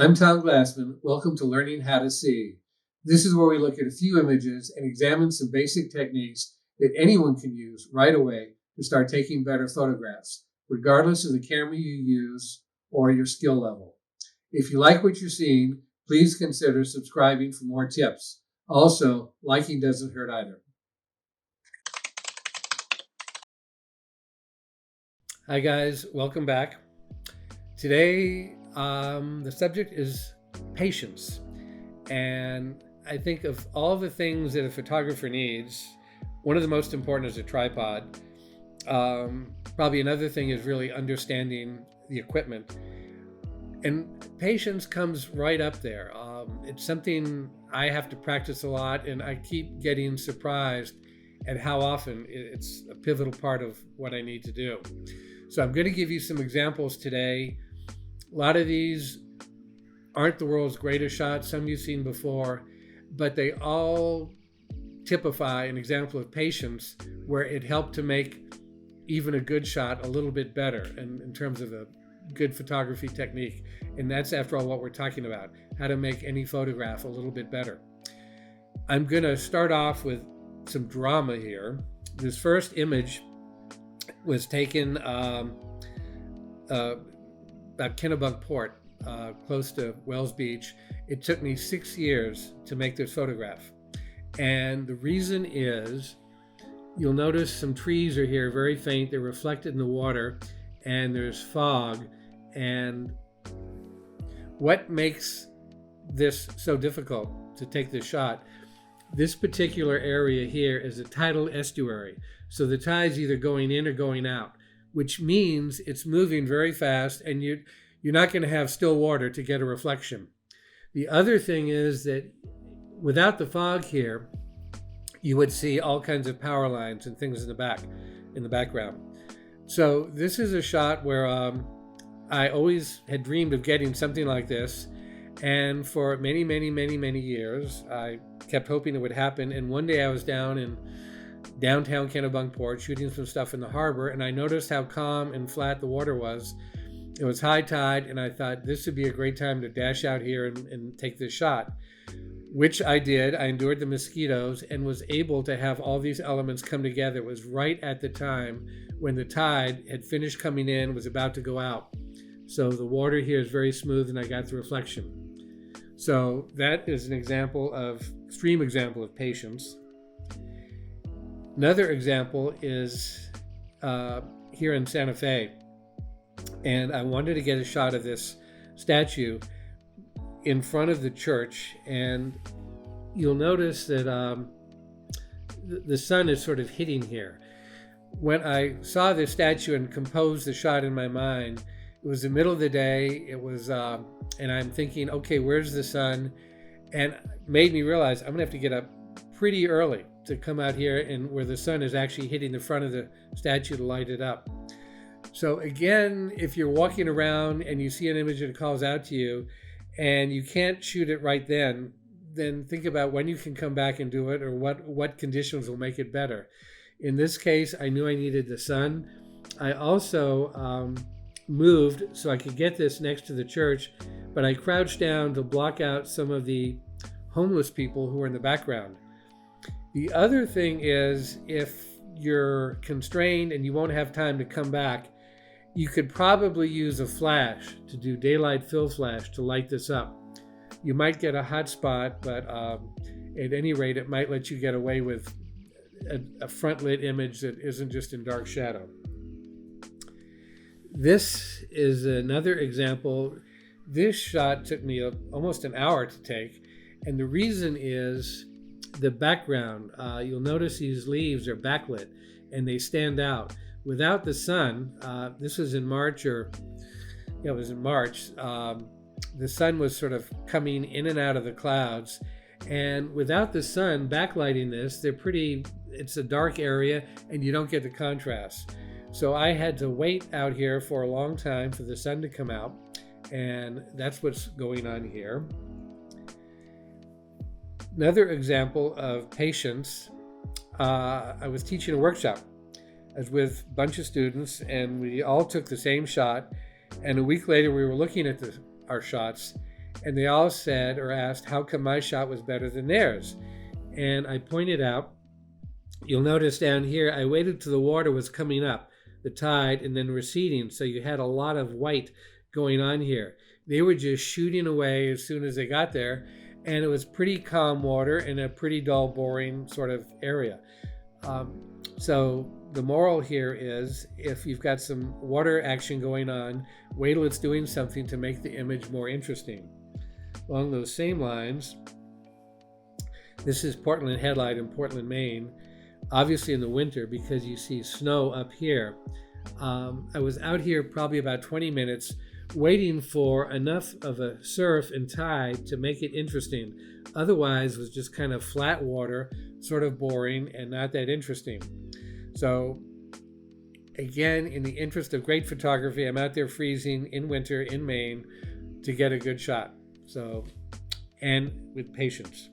I'm Tom Glassman. Welcome to Learning How to See. This is where we look at a few images and examine some basic techniques that anyone can use right away to start taking better photographs, regardless of the camera you use or your skill level. If you like what you're seeing, please consider subscribing for more tips. Also, liking doesn't hurt either. Hi guys, welcome back. Today, the subject is patience. And I think of all the things that a photographer needs, one of the most important is a tripod. Probably another thing is really understanding the equipment. And patience comes right up there. It's something I have to practice a lot, and I keep getting surprised at how often it's a pivotal part of what I need to do. So I'm going to give you some examples today. A lot of these aren't the world's greatest shots, some you've seen before, but they all typify an example of patience where it helped to make even a good shot a little bit better in terms of a good photography technique. And that's, after all, what we're talking about, how to make any photograph a little bit better. I'm going to start off with some drama here. This first image was taken about Kennebunkport, close to Wells Beach. It took me 6 years to make this photograph. And the reason is, you'll notice some trees are here, very faint. They're reflected in the water, and there's fog. And what makes this so difficult to take this shot? This particular area here is a tidal estuary. So the tide's either going in or going out, which means it's moving very fast, and you're not going to have still water to get a reflection. The other thing is that without the fog here, you would see all kinds of power lines and things in the background. So this is a shot where I always had dreamed of getting something like this. And for many, many, many, many years, I kept hoping it would happen. And one day I was down in downtown Kennebunkport shooting some stuff in the harbor, and I noticed how calm and flat the water was. It was high tide, and I thought this would be a great time to dash out here and take this shot, which I did. I endured the mosquitoes and was able to have all these elements come together. It was right at the time when the tide had finished coming in, was about to go out. So the water here is very smooth, and I got the reflection. So that is an extreme example of patience. Another example is here in Santa Fe. And I wanted to get a shot of this statue in front of the church. And you'll notice that the sun is sort of hitting here. When I saw this statue and composed the shot in my mind, it was the middle of the day. It was, and I'm thinking, okay, where's the sun? And it made me realize I'm gonna have to get up pretty early to come out here and where the sun is actually hitting the front of the statue to light it up. So again, if you're walking around and you see an image that calls out to you and you can't shoot it right then think about when you can come back and do it, or what conditions will make it better. In this case, I knew I needed the sun. I also moved so I could get this next to the church, but I crouched down to block out some of the homeless people who were in the background. The other thing is, if you're constrained and you won't have time to come back, you could probably use a flash to do daylight fill flash to light this up. You might get a hot spot, but at any rate, it might let you get away with a front lit image that isn't just in dark shadow. This is another example. This shot took me almost an hour to take, and the reason is the background. You'll notice these leaves are backlit and they stand out. Without the sun, this was in March, it was in March. The sun was sort of coming in and out of the clouds, and without the sun backlighting this, it's a dark area and you don't get the contrast. So I had to wait out here for a long time for the sun to come out, and that's what's going on here. Another example of patience, I was teaching a workshop. I was with a bunch of students, and we all took the same shot, and a week later we were looking at our shots, And they all said or asked, how come my shot was better than theirs? And I pointed out, you'll notice down here, I waited till the water was coming up, the tide, and then receding. So you had a lot of white going on here. They were just shooting away as soon as they got there. And it was pretty calm water in a pretty dull, boring sort of area. So the moral here is, if you've got some water action going on, wait till it's doing something to make the image more interesting. Along those same lines, this is Portland Headlight in Portland, Maine. Obviously in the winter, because you see snow up here. I was out here probably about 20 minutes waiting for enough of a surf and tide to make it interesting. Otherwise, it was just kind of flat water, sort of boring and not that interesting. So again, in the interest of great photography, I'm out there freezing in winter in Maine to get a good shot. So, and with patience.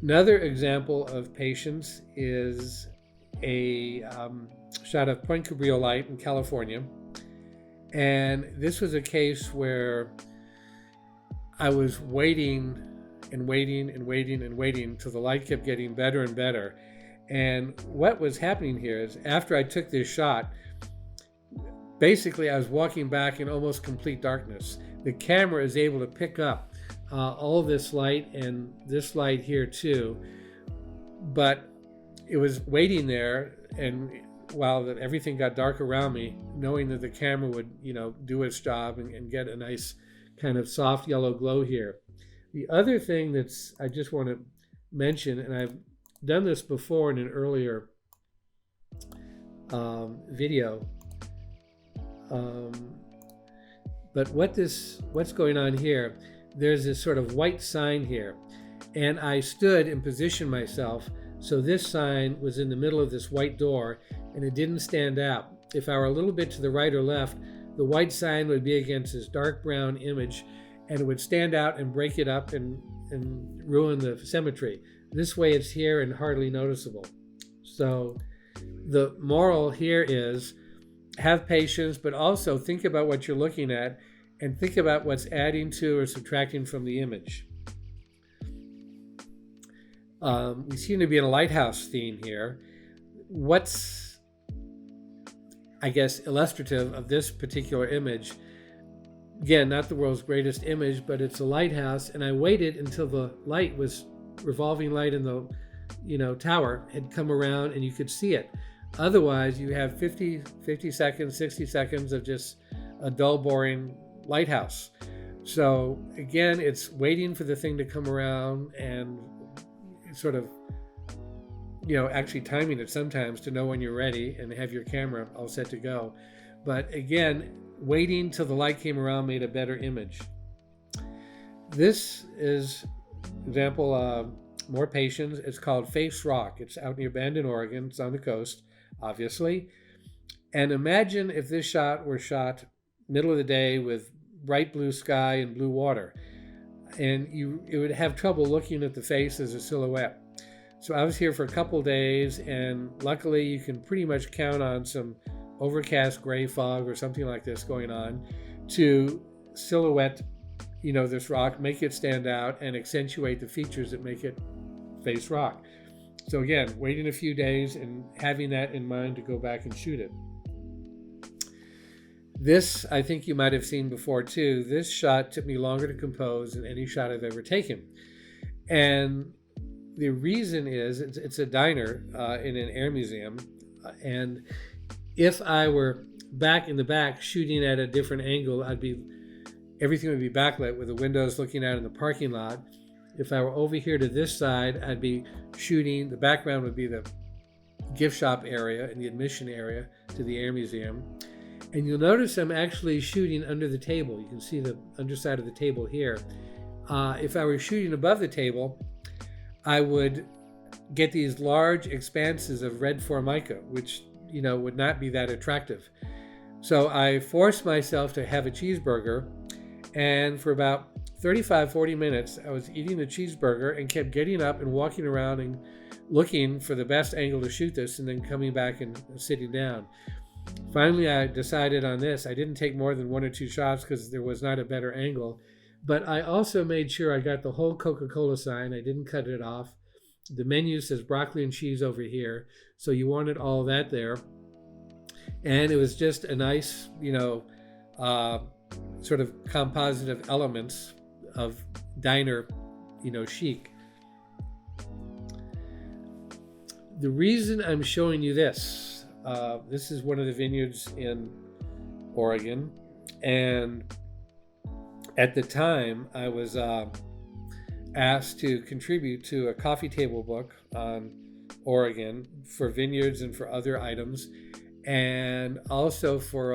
Another example of patience is a shot of Point Cabrillo Light in California. And this was a case where I was waiting and waiting and waiting and waiting till the light kept getting better and better. And what was happening here is, after I took this shot, basically I was walking back in almost complete darkness. The camera is able to pick up all this light and this light here too, but it was waiting there, and while everything got dark around me, knowing that the camera would, do its job and get a nice kind of soft yellow glow here. The other thing I just want to mention, and I've done this before in an earlier video, but what's going on here, there's this sort of white sign here, and I stood and positioned myself so this sign was in the middle of this white door and it didn't stand out. If I were a little bit to the right or left, the white sign would be against this dark brown image and it would stand out and break it up and ruin the symmetry. This way it's here and hardly noticeable. So the moral here is, have patience, but also think about what you're looking at and think about what's adding to or subtracting from the image. We seem to be in a lighthouse theme here. What's, I guess, illustrative of this particular image, again, not the world's greatest image, but it's a lighthouse, and I waited until the revolving light in the tower had come around and you could see it. Otherwise, you have 50 seconds, 60 seconds of just a dull, boring lighthouse. So again, it's waiting for the thing to come around and sort of, actually timing it sometimes to know when you're ready and have your camera all set to go. But again, waiting till the light came around made a better image. This is example, more patience. It's called Face Rock. It's out near Bend in Oregon. It's on the coast, obviously. And imagine if this shot were shot middle of the day with bright blue sky and blue water, and it would have trouble looking at the face as a silhouette. So I was here for a couple days, and luckily you can pretty much count on some overcast gray fog or something like this going on to silhouette, this rock, make it stand out and accentuate the features that make it face rock. So again, waiting a few days and having that in mind to go back and shoot it. This, I think you might have seen before too. This shot took me longer to compose than any shot I've ever taken. And the reason is, it's a diner in an air museum. And if I were back in the back shooting at a different angle, everything would be backlit with the windows looking out in the parking lot. If I were over here to this side, I'd be shooting, the background would be the gift shop area and the admission area to the air museum. And you'll notice I'm actually shooting under the table. You can see the underside of the table here. If I were shooting above the table, I would get these large expanses of red formica, which, would not be that attractive. So I forced myself to have a cheeseburger, and for about 35-40 minutes, I was eating the cheeseburger and kept getting up and walking around and looking for the best angle to shoot this, and then coming back and sitting down. Finally, I decided on this. I didn't take more than 1 or 2 shots because there was not a better angle. But I also made sure I got the whole Coca-Cola sign. I didn't cut it off. The menu says broccoli and cheese over here. So you wanted all that there. And it was just a nice, sort of composite of elements of diner, chic. The reason I'm showing you this is one of the vineyards in Oregon. And at the time, I was asked to contribute to a coffee table book on Oregon for vineyards and for other items, and also for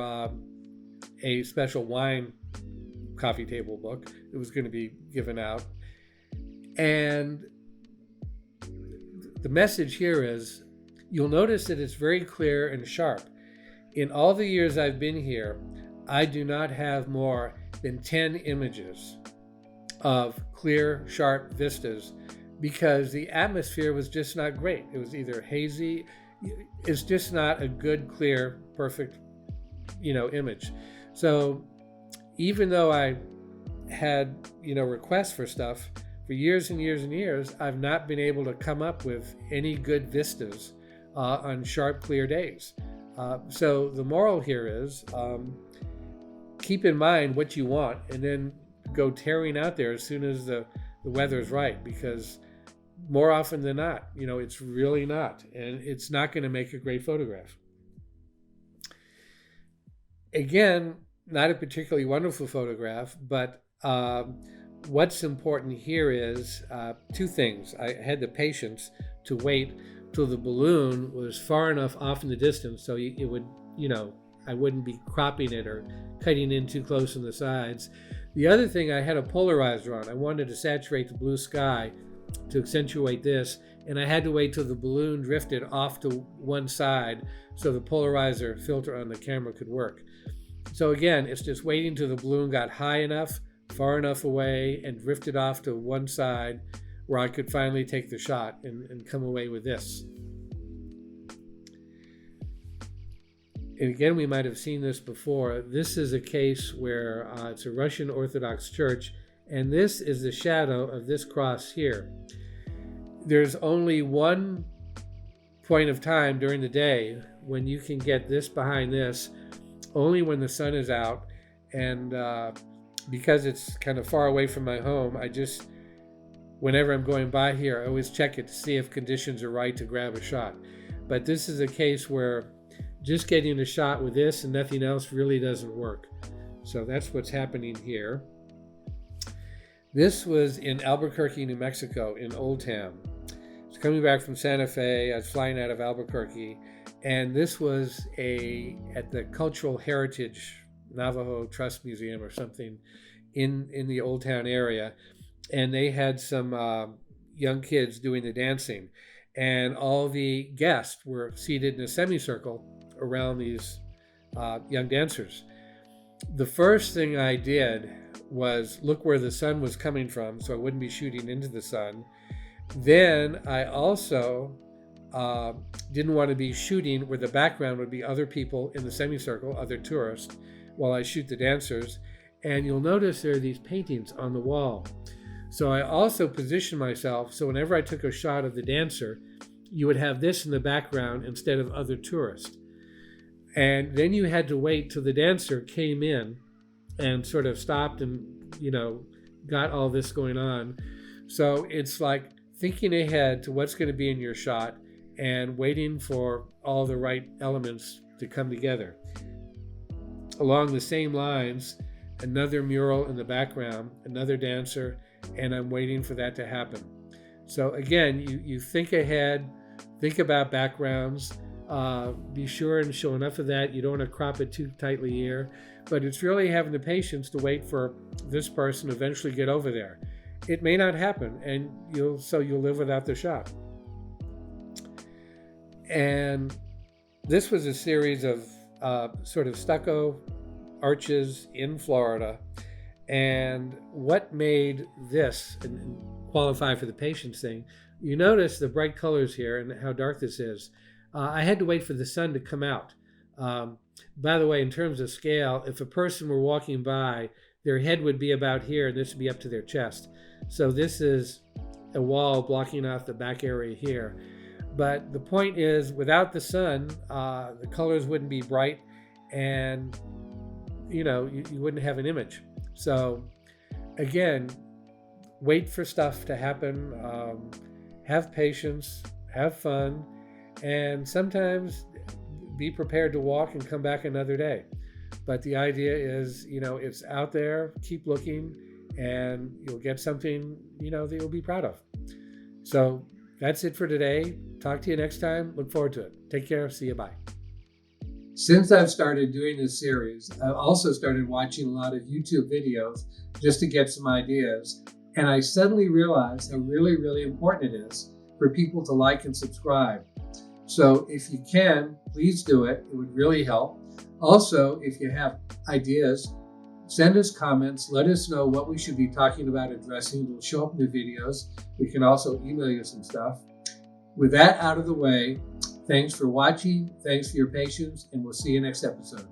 a special wine coffee table book that was going to be given out. And the message here is, you'll notice that it's very clear and sharp. In all the years I've been here, I do not have more than 10 images of clear, sharp vistas, because the atmosphere was just not great. It was either hazy. It's just not a good, clear, perfect, image. So even though I had, requests for stuff for years and years and years, I've not been able to come up with any good vistas on sharp, clear days. So the moral here is, keep in mind what you want and then go tearing out there as soon as the weather's right, because more often than not, it's really not, and it's not going to make a great photograph. Again, not a particularly wonderful photograph, but what's important here is two things. I had the patience to wait till the balloon was far enough off in the distance so it would, I wouldn't be cropping it or cutting in too close on the sides. The other thing, I had a polarizer on. I wanted to saturate the blue sky to accentuate this, and I had to wait till the balloon drifted off to one side so the polarizer filter on the camera could work. So again, it's just waiting till the balloon got high enough, far enough away, and drifted off to one side where I could finally take the shot and come away with this. And again, we might have seen this before. This is a case where it's a Russian Orthodox church, and this is the shadow of this cross here. There's only one point of time during the day when you can get this behind this, only when the sun is out. And because it's kind of far away from my home, whenever I'm going by here, I always check it to see if conditions are right to grab a shot. But this is a case where just getting a shot with this and nothing else really doesn't work. So that's what's happening here. This was in Albuquerque, New Mexico, in Old Town. I was coming back from Santa Fe. I was flying out of Albuquerque, and this was at the Cultural Heritage Navajo Trust Museum or something in the Old Town area, and they had some young kids doing the dancing, and all the guests were seated in a semicircle around these young dancers. The first thing I did was look where the sun was coming from so I wouldn't be shooting into the sun. Then I also didn't want to be shooting where the background would be other people in the semicircle, other tourists, while I shoot the dancers. And you'll notice there are these paintings on the wall. So I also positioned myself so whenever I took a shot of the dancer, you would have this in the background instead of other tourists. And then you had to wait till the dancer came in and sort of stopped and, got all this going on. So it's like thinking ahead to what's going to be in your shot and waiting for all the right elements to come together. Along the same lines, another mural in the background, another dancer, and I'm waiting for that to happen. So again, you think ahead, think about backgrounds, be sure and show enough of that. You don't want to crop it too tightly here, but it's really having the patience to wait for this person to eventually get over there. It may not happen, and you'll live without the shot. And this was a series of sort of stucco arches in Florida. And what made this and qualify for the patience thing, you notice the bright colors here and how dark this is. I had to wait for the sun to come out. By the way, in terms of scale, if a person were walking by, their head would be about here, and this would be up to their chest. So this is a wall blocking off the back area here. But the point is, without the sun, the colors wouldn't be bright, and you wouldn't have an image. So again, wait for stuff to happen. Have patience, have fun, and sometimes be prepared to walk and come back another day. But the idea is, it's out there, keep looking, and you'll get something, that you'll be proud of. So that's it for today. Talk to you next time. Look forward to it. Take care. See you. Bye. Since I've started doing this series, I've also started watching a lot of YouTube videos just to get some ideas. And I suddenly realized how really, really important it is for people to like and subscribe. So if you can, please do it. It would really help. Also, if you have ideas, send us comments. Let us know what we should be talking about addressing. It'll show up in the videos. We can also email you some stuff. With that out of the way, thanks for watching. Thanks for your patience, and we'll see you next episode.